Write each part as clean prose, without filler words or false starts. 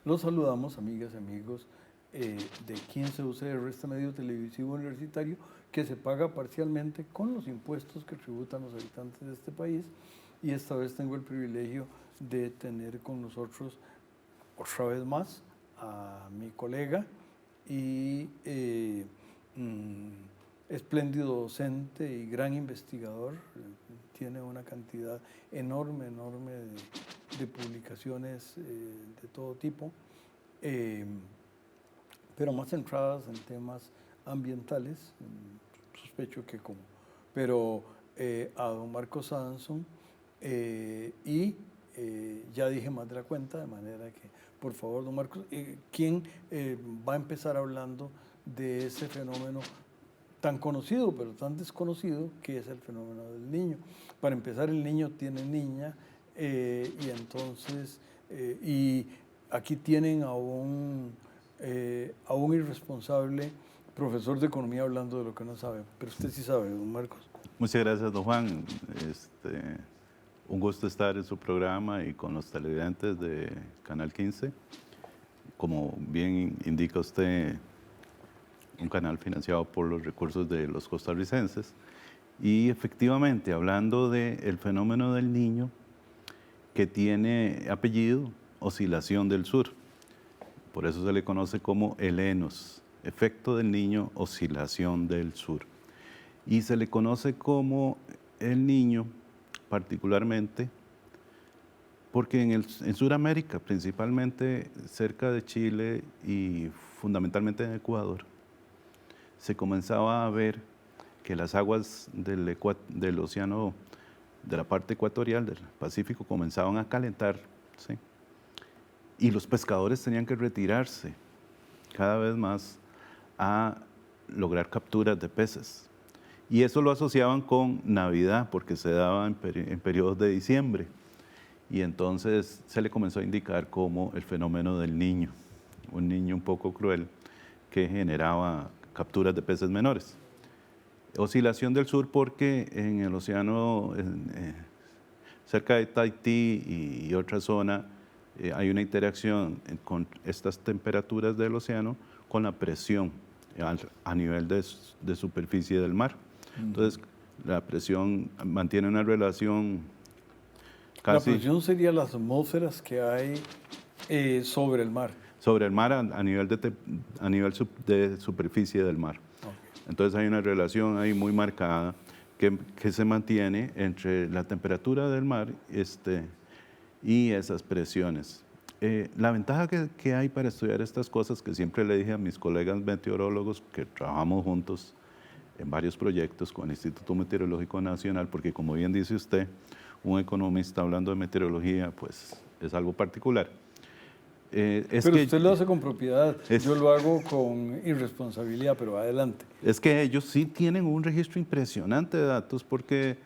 Los saludamos, amigas y amigos de 15 UCR, este medio televisivo universitario que se paga parcialmente con los impuestos que tributan los habitantes de este país. Y esta vez tengo el privilegio de tener con nosotros otra vez más a mi colega y espléndido docente y gran investigador. Tiene una cantidad enorme de publicaciones de todo tipo, pero más centradas en temas ambientales, sospecho que como, pero a don Marcos Adamson, y ya dije más de la cuenta, de manera que, por favor, don Marcos, ¿quién va a empezar hablando de ese fenómeno tan conocido, pero tan desconocido, que es el fenómeno del niño? Para empezar, el niño tiene niña, y entonces, y aquí tienen a un irresponsable profesor de economía hablando de lo que no sabe, pero usted sí sabe, don Marcos. Muchas gracias, don Juan. Un gusto estar en su programa y con los televidentes de Canal 15. Como bien indica usted, un canal financiado por los recursos de los costarricenses. Y efectivamente, hablando del fenómeno del niño, que tiene apellido Oscilación del Sur. Por eso se le conoce como el ENOS, efecto del niño, oscilación del sur. Y se le conoce como el niño particularmente porque en Sudamérica, principalmente cerca de Chile y fundamentalmente en Ecuador, se comenzaba a ver que las aguas del océano, de la parte ecuatorial del Pacífico, comenzaban a calentar, ¿sí? Y los pescadores tenían que retirarse cada vez más a lograr capturas de peces. Y eso lo asociaban con Navidad, porque se daba en periodos de diciembre. Y entonces se le comenzó a indicar como el fenómeno del niño, un niño un poco cruel que generaba capturas de peces menores. Oscilación del sur porque en el océano, cerca de Tahití y otra zona, hay una interacción con estas temperaturas del océano con la presión a nivel de superficie del mar. Entonces, la presión mantiene una relación casi... La presión sería las atmósferas que hay sobre el mar. Sobre el mar a nivel de superficie del mar. Okay. Entonces, hay una relación ahí muy marcada que se mantiene entre la temperatura del mar y esas presiones. La ventaja que hay para estudiar estas cosas, que siempre le dije a mis colegas meteorólogos que trabajamos juntos en varios proyectos con el Instituto Meteorológico Nacional, porque como bien dice usted, un economista hablando de meteorología, pues es algo particular. Pero usted lo hace con propiedad, yo lo hago con irresponsabilidad, pero adelante. Es que ellos sí tienen un registro impresionante de datos porque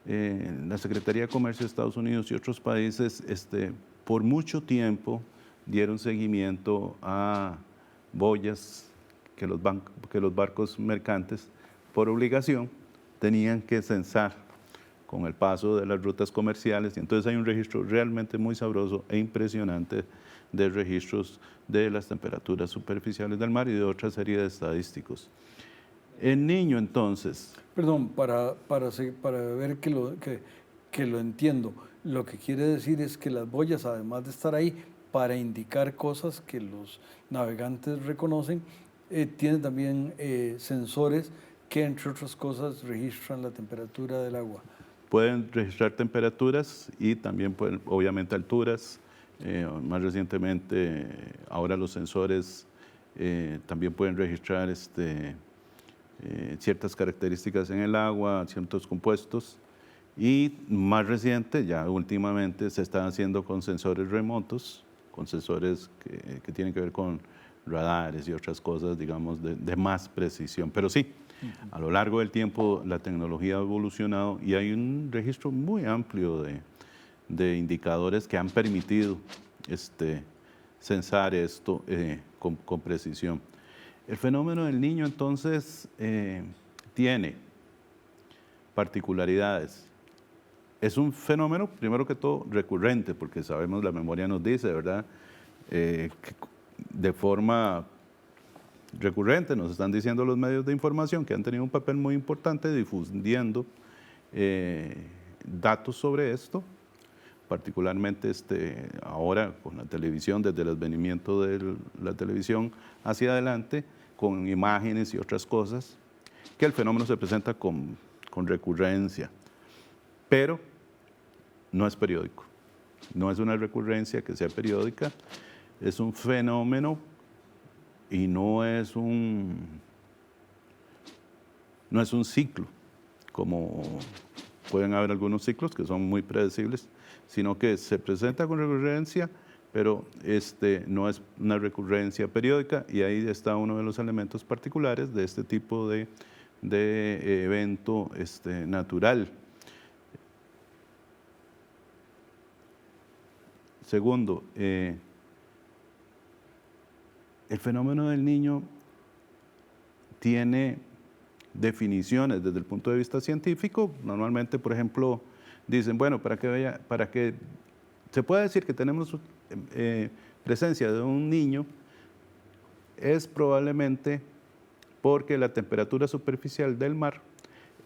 la Secretaría de Comercio de Estados Unidos y otros países por mucho tiempo dieron seguimiento a boyas que los barcos mercantes por obligación tenían que censar con el paso de las rutas comerciales, y entonces hay un registro realmente muy sabroso e impresionante de registros de las temperaturas superficiales del mar y de otra serie de estadísticos. El niño, entonces... Perdón, para ver que lo entiendo, lo que quiere decir es que las boyas, además de estar ahí para indicar cosas que los navegantes reconocen, tienen también sensores que, entre otras cosas, registran la temperatura del agua. Pueden registrar temperaturas y también pueden, obviamente, alturas. Más recientemente, ahora los sensores también pueden registrar ciertas características en el agua, ciertos compuestos. Y más reciente, ya últimamente, se están haciendo con sensores remotos, con sensores que tienen que ver con radares y otras cosas, digamos, de más precisión. Pero sí, a lo largo del tiempo la tecnología ha evolucionado y hay un registro muy amplio de indicadores que han permitido censar esto con precisión. El fenómeno del niño, entonces, tiene particularidades. Es un fenómeno, primero que todo, recurrente, porque sabemos, la memoria nos dice, ¿verdad?, de forma recurrente nos están diciendo los medios de información que han tenido un papel muy importante difundiendo datos sobre esto, particularmente ahora con la televisión, desde el advenimiento de la televisión hacia adelante, con imágenes y otras cosas, que el fenómeno se presenta con recurrencia, pero no es periódico, no es una recurrencia que sea periódica, es un fenómeno y no es un ciclo, como pueden haber algunos ciclos que son muy predecibles, sino que se presenta con recurrencia, pero no es una recurrencia periódica, y ahí está uno de los elementos particulares de este tipo de evento natural. Segundo, el fenómeno del Niño tiene definiciones desde el punto de vista científico. Normalmente, por ejemplo, dicen, bueno, para que se pueda decir que tenemos presencia de un niño, es probablemente porque la temperatura superficial del mar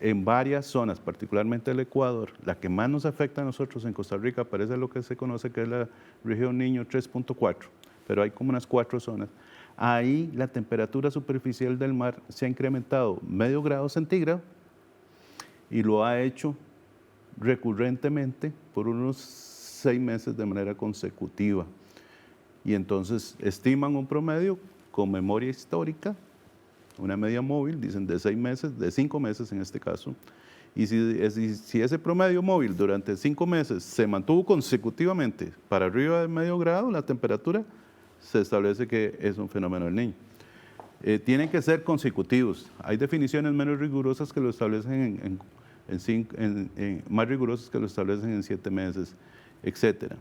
en varias zonas, particularmente el Ecuador, la que más nos afecta a nosotros en Costa Rica, parece lo que se conoce que es la región Niño 3.4, pero hay como unas 4 zonas. Ahí la temperatura superficial del mar se ha incrementado medio grado centígrado y lo ha hecho recurrentemente por unos 6 meses de manera consecutiva. Y entonces estiman un promedio con memoria histórica, una media móvil, dicen de 6 meses, de 5 meses en este caso, y si ese promedio móvil durante 5 meses se mantuvo consecutivamente para arriba de medio grado, la temperatura, se establece que es un fenómeno del Niño. Tienen que ser consecutivos. Hay definiciones menos rigurosas que lo establecen más rigurosas que lo establecen en 7 meses, etcétera.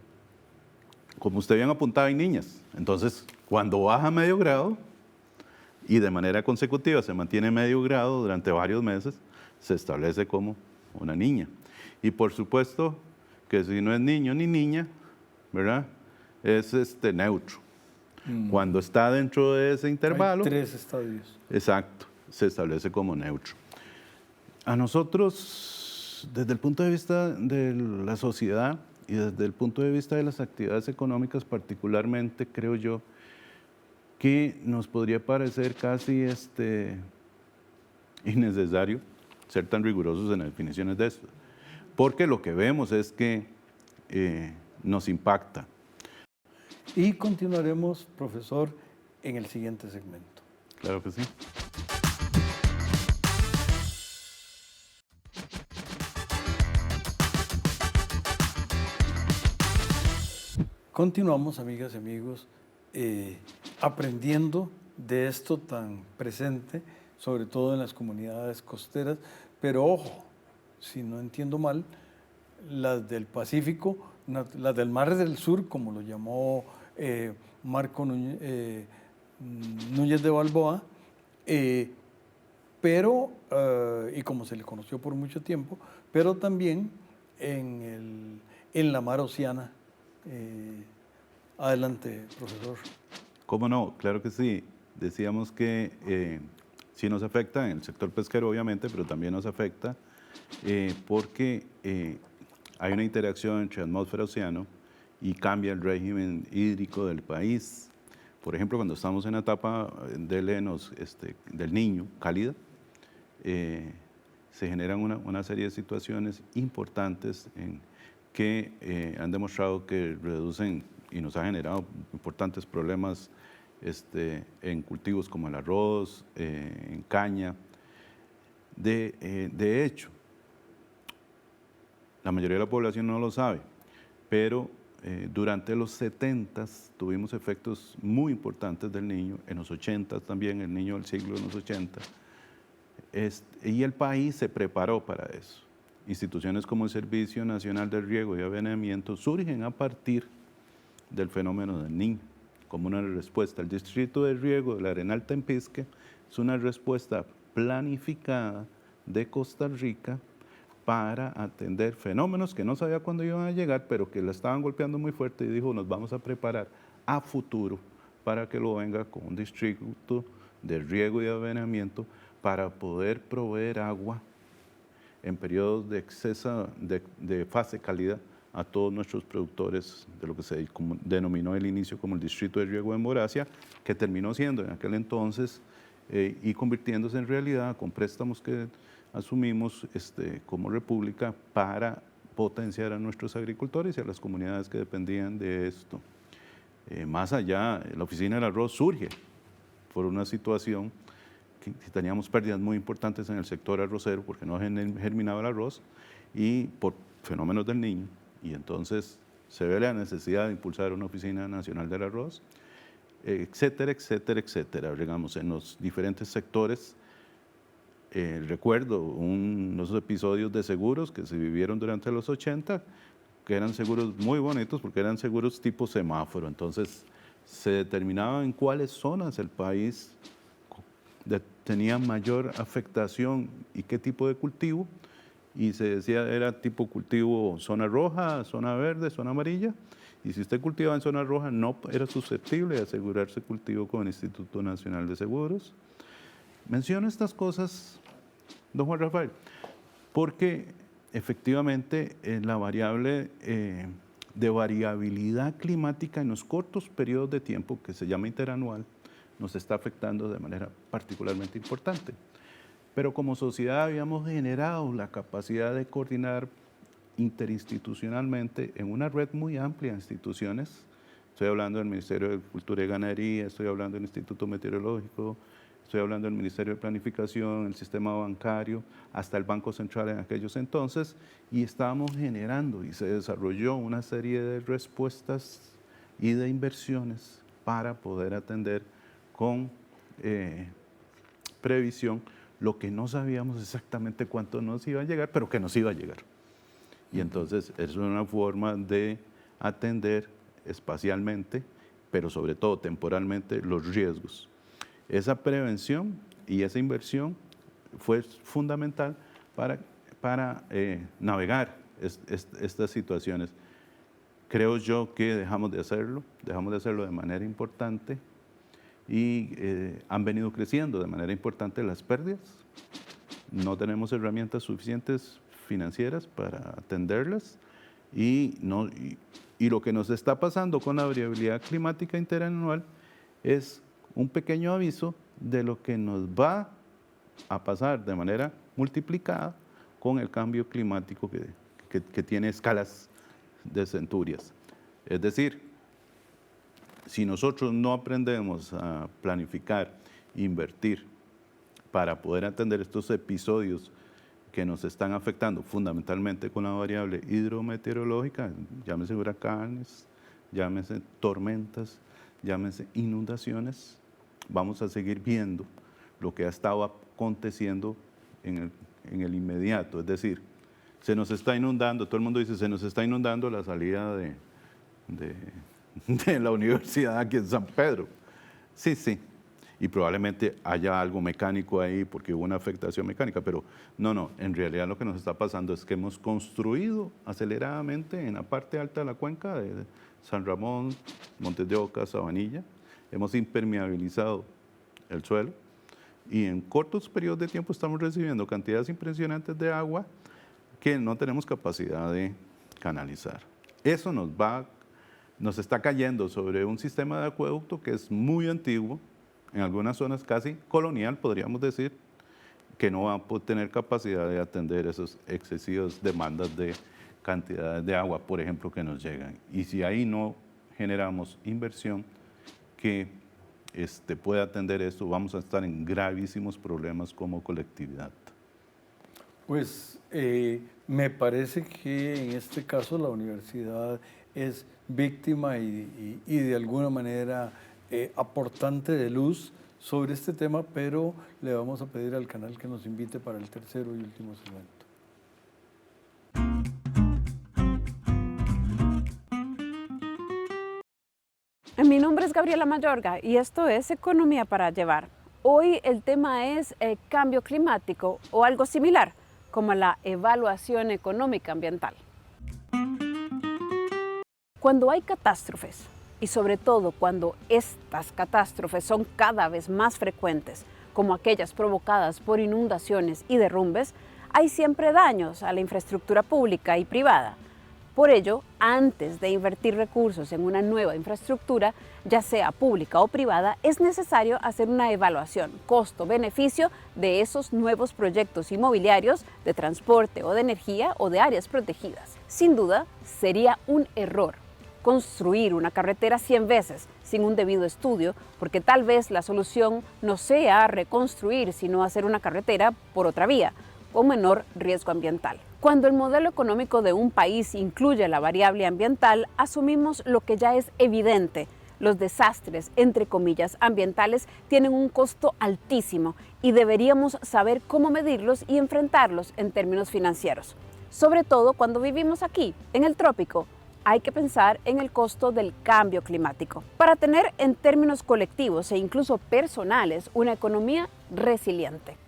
Como usted bien apuntaba, hay niñas. Entonces, cuando baja medio grado y de manera consecutiva se mantiene medio grado durante varios meses, se establece como una niña. Y por supuesto que si no es niño ni niña, ¿verdad?, es neutro. Cuando está dentro de ese intervalo, hay 3 estadios. Exacto, se establece como neutro. A nosotros, desde el punto de vista de la sociedad y desde el punto de vista de las actividades económicas particularmente, creo yo que nos podría parecer casi innecesario ser tan rigurosos en las definiciones de esto, porque lo que vemos es que nos impacta. Y continuaremos, profesor, en el siguiente segmento. Claro que sí. Continuamos, amigas y amigos, aprendiendo de esto tan presente, sobre todo en las comunidades costeras, pero ojo, si no entiendo mal, las del Pacífico, las del Mar del Sur, como lo llamó Marco Núñez de Balboa, pero, y como se le conoció por mucho tiempo, pero también en la Mar Oceana. Adelante, profesor. ¿Cómo no? Claro que sí. Decíamos que sí nos afecta en el sector pesquero, obviamente, pero también nos afecta porque hay una interacción entre atmósfera-océano y cambia el régimen hídrico del país. Por ejemplo, cuando estamos en la etapa del Niño, cálida, se generan una serie de situaciones importantes que han demostrado que reducen y nos ha generado importantes problemas en cultivos como el arroz, en caña. De hecho, la mayoría de la población no lo sabe, pero durante los 70s tuvimos efectos muy importantes del Niño, en los 80s también, el Niño del siglo en los 80, y el país se preparó para eso. Instituciones como el Servicio Nacional de Riego y Aveniamiento surgen a partir del fenómeno del Niño, como una respuesta. El Distrito de Riego del Arenal Tempisque es una respuesta planificada de Costa Rica para atender fenómenos que no sabía cuándo iban a llegar, pero que la estaban golpeando muy fuerte, y dijo, nos vamos a preparar a futuro para que lo venga con un distrito de riego y aveniamiento para poder proveer agua en periodos de exceso de fase calidad a todos nuestros productores de lo que se denominó al inicio como el distrito de riego de Moracia, que terminó siendo en aquel entonces y convirtiéndose en realidad con préstamos que asumimos como república para potenciar a nuestros agricultores y a las comunidades que dependían de esto. Más allá, la Oficina del Arroz surge por una situación que teníamos pérdidas muy importantes en el sector arrocero porque no germinaba el arroz y por fenómenos del Niño. Y entonces se ve la necesidad de impulsar una Oficina Nacional del Arroz, etcétera, etcétera, etcétera. Digamos, en los diferentes sectores. Recuerdo unos episodios de seguros que se vivieron durante los 80, que eran seguros muy bonitos porque eran seguros tipo semáforo. Entonces se determinaba en cuáles zonas el país tenía mayor afectación y qué tipo de cultivo. Y se decía era tipo cultivo zona roja, zona verde, zona amarilla. Y si usted cultivaba en zona roja no era susceptible de asegurarse cultivo con el Instituto Nacional de Seguros. Menciono estas cosas, don Juan Rafael, porque efectivamente la variable de variabilidad climática en los cortos periodos de tiempo, que se llama interanual, nos está afectando de manera particularmente importante. Pero como sociedad habíamos generado la capacidad de coordinar interinstitucionalmente en una red muy amplia de instituciones. Estoy hablando del Ministerio de Agricultura y Ganadería, estoy hablando del Instituto Meteorológico, estoy hablando del Ministerio de Planificación, el sistema bancario, hasta el Banco Central en aquellos entonces, y estábamos generando y se desarrolló una serie de respuestas y de inversiones para poder atender con previsión lo que no sabíamos exactamente cuánto nos iba a llegar, pero que nos iba a llegar. Y entonces es una forma de atender espacialmente, pero sobre todo temporalmente, los riesgos. Esa prevención y esa inversión fue fundamental para navegar estas situaciones. Creo yo que dejamos de hacerlo de manera importante y han venido creciendo de manera importante las pérdidas. No tenemos herramientas suficientes financieras para atenderlas y lo que nos está pasando con la variabilidad climática interanual es un pequeño aviso de lo que nos va a pasar de manera multiplicada con el cambio climático que tiene escalas de centurias. Es decir, si nosotros no aprendemos a planificar, invertir para poder atender estos episodios que nos están afectando fundamentalmente con la variable hidrometeorológica, llámese huracanes, llámese tormentas, llámese inundaciones, vamos a seguir viendo lo que ha estado aconteciendo en el inmediato. Es decir, se nos está inundando, todo el mundo dice, se nos está inundando la salida de la universidad aquí en San Pedro. Sí, sí. Y probablemente haya algo mecánico ahí porque hubo una afectación mecánica, pero no, en realidad lo que nos está pasando es que hemos construido aceleradamente en la parte alta de la cuenca de San Ramón, Montes de Oca, Sabanilla, hemos impermeabilizado el suelo y en cortos periodos de tiempo estamos recibiendo cantidades impresionantes de agua que no tenemos capacidad de canalizar. Eso nos está cayendo sobre un sistema de acueducto que es muy antiguo, en algunas zonas casi colonial, podríamos decir, que no va a tener capacidad de atender esas excesivas demandas de cantidades de agua, por ejemplo, que nos llegan. Y si ahí no generamos inversión que pueda atender esto, vamos a estar en gravísimos problemas como colectividad. Pues me parece que en este caso la universidad es víctima y de alguna manera aportante de luz sobre este tema, pero le vamos a pedir al canal que nos invite para el tercero y último segmento. Mi nombre es Gabriela Mayorga y esto es Economía para Llevar. Hoy el tema es cambio climático o algo similar, como la evaluación económica ambiental. Cuando hay catástrofes y sobre todo cuando estas catástrofes son cada vez más frecuentes, como aquellas provocadas por inundaciones y derrumbes, hay siempre daños a la infraestructura pública y privada. Por ello, antes de invertir recursos en una nueva infraestructura, ya sea pública o privada, es necesario hacer una evaluación costo-beneficio de esos nuevos proyectos inmobiliarios de transporte o de energía o de áreas protegidas. Sin duda, sería un error construir una carretera 100 veces sin un debido estudio, porque tal vez la solución no sea reconstruir, sino hacer una carretera por otra vía, con menor riesgo ambiental. Cuando el modelo económico de un país incluye la variable ambiental, asumimos lo que ya es evidente. Los desastres, entre comillas, ambientales tienen un costo altísimo y deberíamos saber cómo medirlos y enfrentarlos en términos financieros. Sobre todo cuando vivimos aquí, en el trópico, hay que pensar en el costo del cambio climático para tener en términos colectivos e incluso personales una economía resiliente.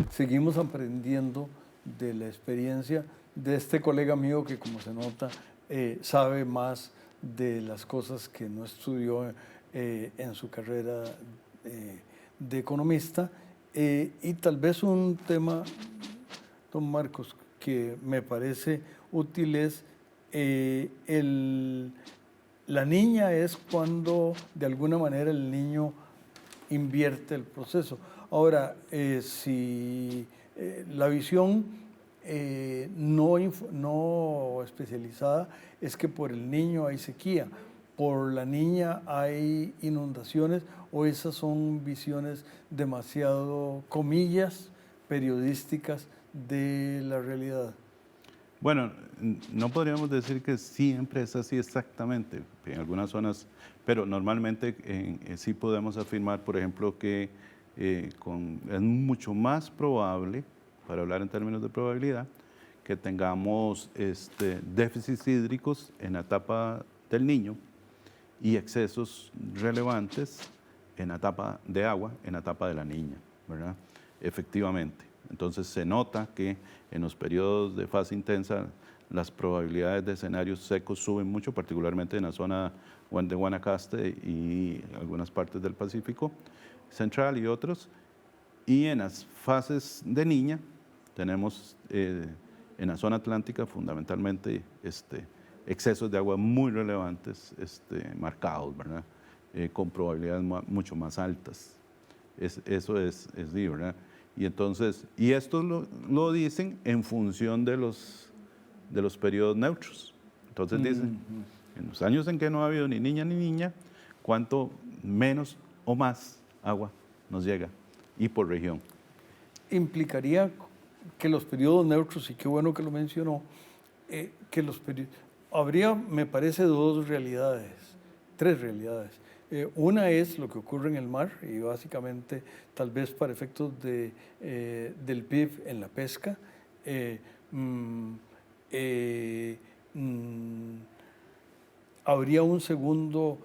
Seguimos aprendiendo de la experiencia de este colega mío que, como se nota, sabe más de las cosas que no estudió en su carrera de economista. Y tal vez un tema, don Marcos, que me parece útil es la niña es cuando de alguna manera el niño invierte el proceso. Ahora, si la visión no especializada es que por el niño hay sequía, por la niña hay inundaciones, o esas son visiones demasiado, comillas, periodísticas de la realidad. Bueno, no podríamos decir que siempre es así exactamente, en algunas zonas, pero normalmente sí podemos afirmar, por ejemplo, que es mucho más probable, para hablar en términos de probabilidad, que tengamos déficits hídricos en la etapa del niño y excesos relevantes en la etapa de agua, en la etapa de la niña, ¿verdad? Efectivamente. Entonces se nota que en los periodos de fase intensa las probabilidades de escenarios secos suben mucho, particularmente en la zona de Guanacaste y algunas partes del Pacífico Central y otros. Y en las fases de niña tenemos en la zona atlántica fundamentalmente excesos de agua muy relevantes, marcados, ¿verdad? Con probabilidades mucho más altas. Eso es ¿verdad? Y entonces, y esto lo dicen en función de los periodos neutros. Entonces dicen, en los años en que no ha habido ni niña, cuánto menos o más agua nos llega, y por región. Implicaría que los periodos neutros, y qué bueno que lo mencionó, que los periodos, habría, me parece, tres realidades. Una es lo que ocurre en el mar, y básicamente tal vez para efectos del PIB en la pesca. Habría un segundo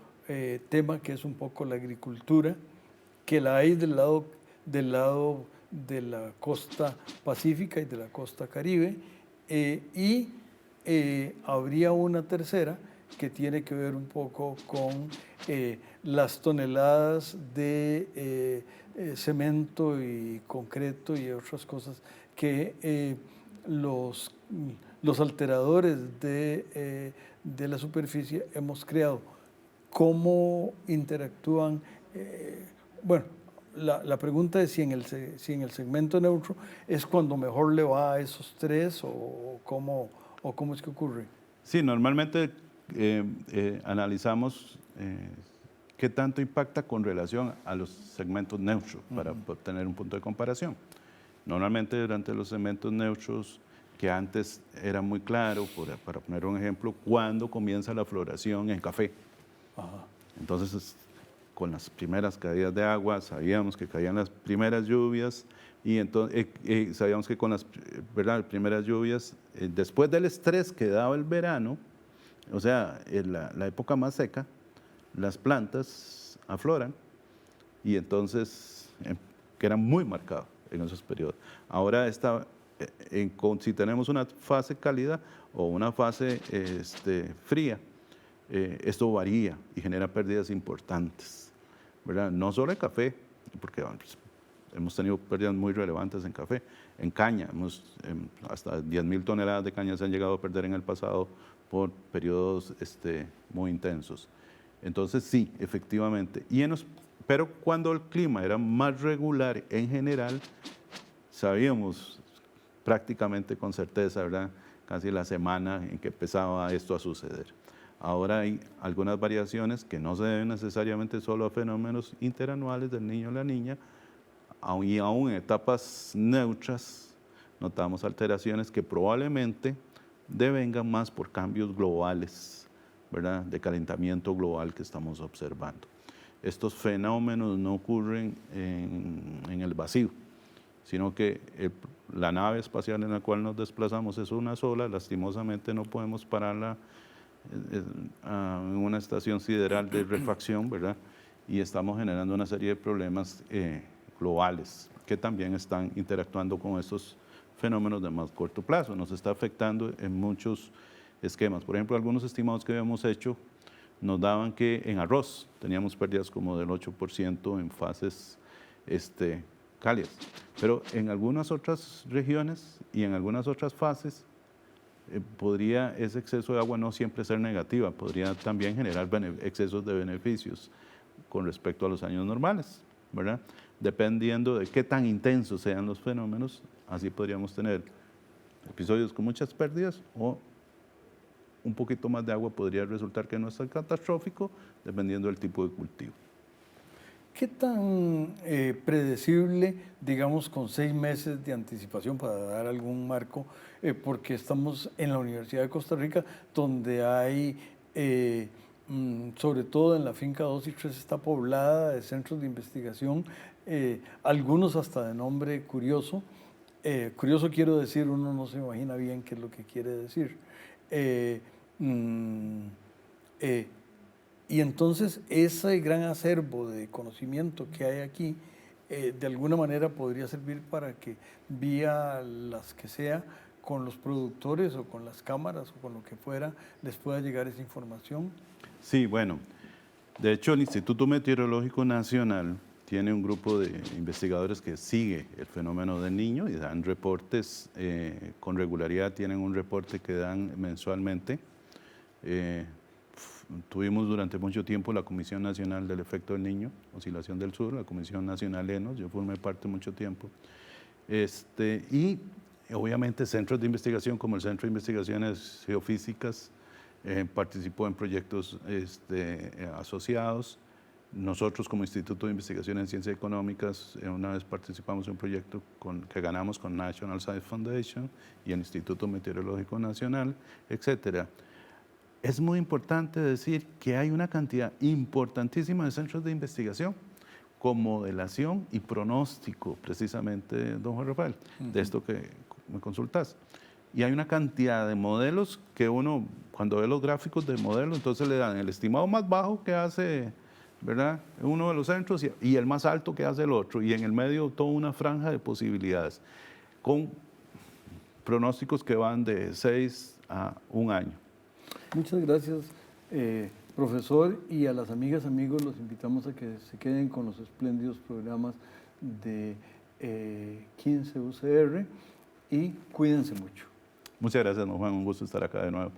tema que es un poco la agricultura, que la hay del lado de la costa pacífica y de la costa caribe, y habría una tercera que tiene que ver un poco con las toneladas de cemento y concreto y otras cosas que los alteradores de la superficie hemos creado. ¿Cómo interactúan? Bueno, la pregunta es si en el segmento neutro es cuando mejor le va a esos tres, o cómo es que ocurre. Sí, normalmente analizamos qué tanto impacta con relación a los segmentos neutros para obtener un punto de comparación. Normalmente durante los segmentos neutros, que antes era muy claro, para poner un ejemplo, cuando comienza la floración en café. Ajá. Entonces, con las primeras caídas de agua, sabíamos que caían las primeras lluvias, y entonces sabíamos que con las primeras lluvias, después del estrés que daba el verano, o sea, en la época más seca, las plantas afloran y entonces, que era muy marcado en esos periodos. Ahora si tenemos una fase cálida o una fase fría, esto varía y genera pérdidas importantes, ¿verdad? No solo en café, porque hemos tenido pérdidas muy relevantes en café, en caña, hasta 10.000 toneladas de caña se han llegado a perder en el pasado por periodos muy intensos. Entonces sí, efectivamente. Pero cuando el clima era más regular en general, sabíamos prácticamente con certeza, ¿verdad? Casi la semana en que empezaba esto a suceder. Ahora hay algunas variaciones que no se deben necesariamente solo a fenómenos interanuales del niño o la niña, y aún en etapas neutras notamos alteraciones que probablemente devengan más por cambios globales, ¿verdad? De calentamiento global que estamos observando. Estos fenómenos no ocurren en el vacío, sino que la nave espacial en la cual nos desplazamos es una sola, lastimosamente no podemos pararla en una estación sideral de refracción, ¿verdad? Y estamos generando una serie de problemas globales que también están interactuando con estos fenómenos de más corto plazo. Nos está afectando en muchos esquemas. Por ejemplo, algunos estimados que habíamos hecho nos daban que en arroz teníamos pérdidas como del 8% en fases cálidas. Pero en algunas otras regiones y en algunas otras fases podría ese exceso de agua no siempre ser negativa, podría también generar excesos de beneficios con respecto a los años normales, ¿verdad? Dependiendo de qué tan intensos sean los fenómenos, así podríamos tener episodios con muchas pérdidas o un poquito más de agua podría resultar que no es tan catastrófico, dependiendo del tipo de cultivo. ¿Qué tan predecible, digamos, con 6 meses de anticipación para dar algún marco? Porque estamos en la Universidad de Costa Rica, donde hay, sobre todo en la finca 2 y 3, está poblada de centros de investigación, algunos hasta de nombre curioso. Curioso quiero decir, uno no se imagina bien qué es lo que quiere decir. Y entonces ese gran acervo de conocimiento que hay aquí, de alguna manera podría servir para que vía las que sea, con los productores o con las cámaras o con lo que fuera, les pueda llegar esa información. Sí, bueno, de hecho el Instituto Meteorológico Nacional tiene un grupo de investigadores que sigue el fenómeno del Niño y dan reportes con regularidad, tienen un reporte que dan mensualmente. Tuvimos durante mucho tiempo la Comisión Nacional del Efecto del Niño, Oscilación del Sur, la Comisión Nacional ENOS, yo formé parte mucho tiempo. Y obviamente centros de investigación como el Centro de Investigaciones Geofísicas participó en proyectos asociados. Nosotros como Instituto de Investigación en Ciencias Económicas una vez participamos en un proyecto que ganamos con National Science Foundation y el Instituto Meteorológico Nacional, etcétera. Es muy importante decir que hay una cantidad importantísima de centros de investigación con modelación y pronóstico, precisamente, don Juan Rafael, de esto que me consultas. Y hay una cantidad de modelos que uno, cuando ve los gráficos de modelo, entonces le dan el estimado más bajo que hace, ¿verdad?, uno de los centros y el más alto que hace el otro, y en el medio toda una franja de posibilidades, con pronósticos que van de 6 a 1 año. Muchas gracias, profesor, y a las amigas, amigos, los invitamos a que se queden con los espléndidos programas de 15 UCR y cuídense mucho. Muchas gracias, don Juan, un gusto estar acá de nuevo.